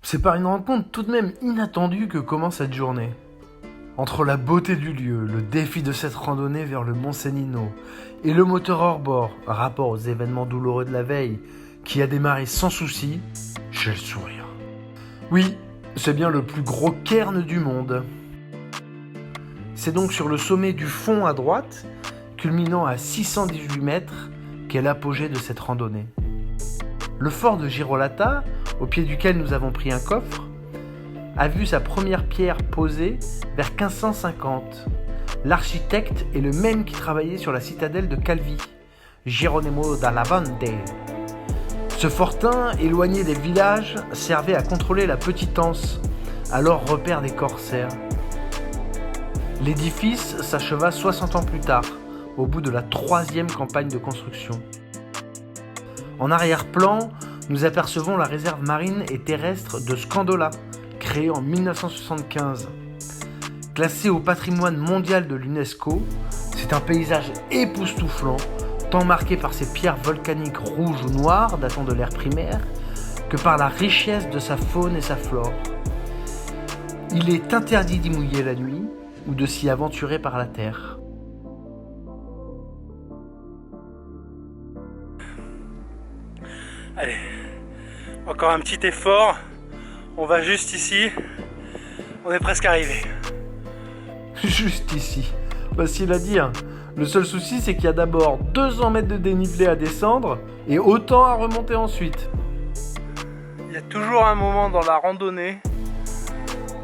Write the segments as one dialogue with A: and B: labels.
A: C'est par une rencontre tout de même inattendue que commence cette journée. Entre la beauté du lieu, le défi de cette randonnée vers le Mont Sénino et le moteur hors bord, rapport aux événements douloureux de la veille, qui a démarré sans souci, j'ai le sourire. Oui, c'est bien le plus gros cairn du monde. C'est donc sur le sommet du fond à droite, culminant à 618 mètres, qu'est l'apogée de cette randonnée. Le fort de Girolata, au pied duquel nous avons pris un coffre, a vu sa première pierre posée vers 1550. L'architecte est le même qui travaillait sur la citadelle de Calvi, Geronimo dalla Vande. Ce fortin, éloigné des villages, servait à contrôler la Petite Anse, alors repère des corsaires. L'édifice s'acheva 60 ans plus tard, au bout de la 3e campagne de construction. En arrière-plan, nous apercevons la réserve marine et terrestre de Scandola, créée en 1975. Classée au patrimoine mondial de l'UNESCO, c'est un paysage époustouflant, tant marqué par ses pierres volcaniques rouges ou noires datant de l'ère primaire, que par la richesse de sa faune et sa flore. Il est interdit d'y mouiller la nuit ou de s'y aventurer par la terre.
B: Allez, encore un petit effort, on va juste ici, on est presque arrivé.
A: Juste ici, facile à dire. Le seul souci c'est qu'il y a d'abord 200 mètres de dénivelé à descendre et autant à remonter ensuite.
B: Il y a toujours un moment dans la randonnée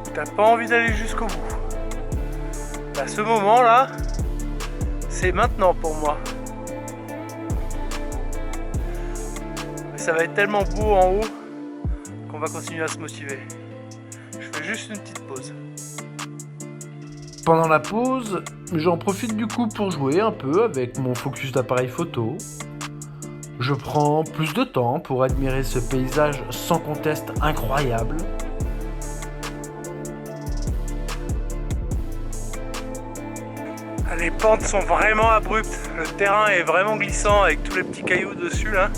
B: où t'as pas envie d'aller jusqu'au bout. Bah, ce moment là, c'est maintenant pour moi. Ça va être tellement beau en haut qu'on va continuer à se motiver. Je fais juste une petite pause.
A: Pendant la pause, j'en profite du coup pour jouer un peu avec mon focus d'appareil photo. Je prends plus de temps pour admirer ce paysage sans conteste incroyable.
B: Les pentes sont vraiment abruptes, le terrain est vraiment glissant avec tous les petits cailloux dessus là.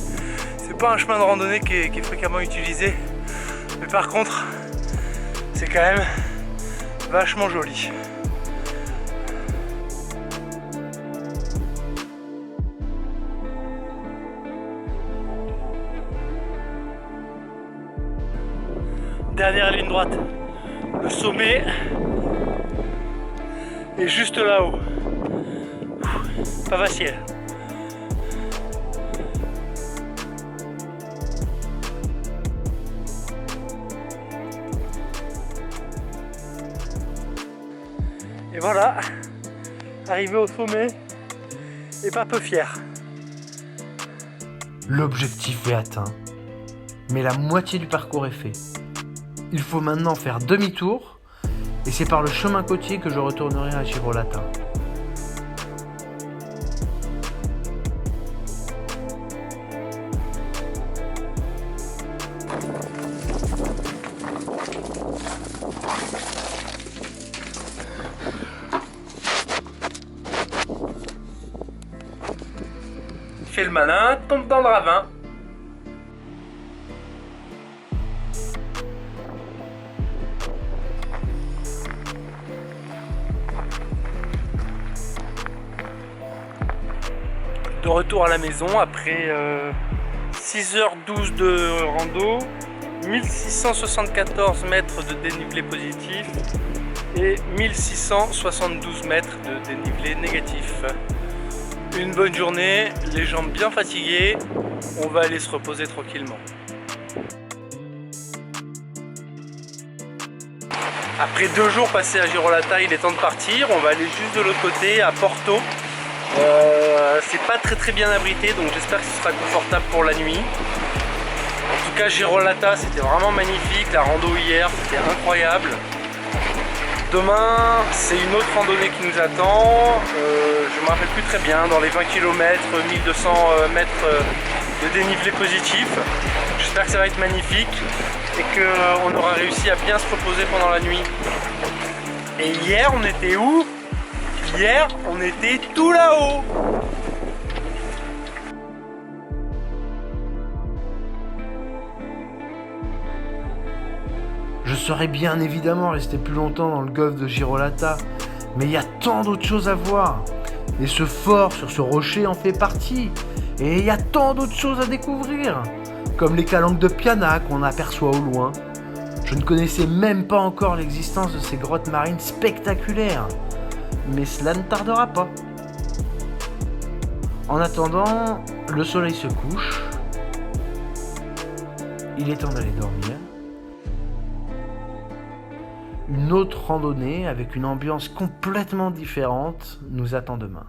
B: C'est pas un chemin de randonnée qui est fréquemment utilisé, mais par contre c'est quand même vachement joli. Dernière ligne droite, le sommet est juste là-haut. Pas facile. Et voilà, arrivé au sommet et pas peu fier.
A: L'objectif est atteint, mais la moitié du parcours est fait. Il faut maintenant faire demi-tour et c'est par le chemin côtier que je retournerai à Girolata.
B: Fais le malin, tombe dans le ravin. De retour à la maison après 6h12 de rando, 1674 mètres de dénivelé positif et 1672 mètres de dénivelé négatif. Une bonne journée, les jambes bien fatiguées, on va aller se reposer tranquillement. Après 2 jours passés à Girolata, il est temps de partir. On va aller juste de l'autre côté, à Porto. C'est pas très bien abrité, donc j'espère que ce sera confortable pour la nuit. En tout cas, Girolata, c'était vraiment magnifique. La rando hier, c'était incroyable. Demain, c'est une autre randonnée qui nous attend. Je me rappelle plus très bien, dans les 20 km, 1200 mètres de dénivelé positif. J'espère que ça va être magnifique et qu'on aura réussi à bien se reposer pendant la nuit. Et hier, on était où? Hier, on était tout là-haut.
A: serait bien évidemment resté plus longtemps dans le golfe de Girolata, mais il y a tant d'autres choses à voir. Et ce fort sur ce rocher en fait partie. Et il y a tant d'autres choses à découvrir, comme les calanques de Piana qu'on aperçoit au loin. Je ne connaissais même pas encore l'existence de ces grottes marines spectaculaires. Mais cela ne tardera pas. En attendant, le soleil se couche. Il est temps d'aller dormir. Une autre randonnée avec une ambiance complètement différente nous attend demain.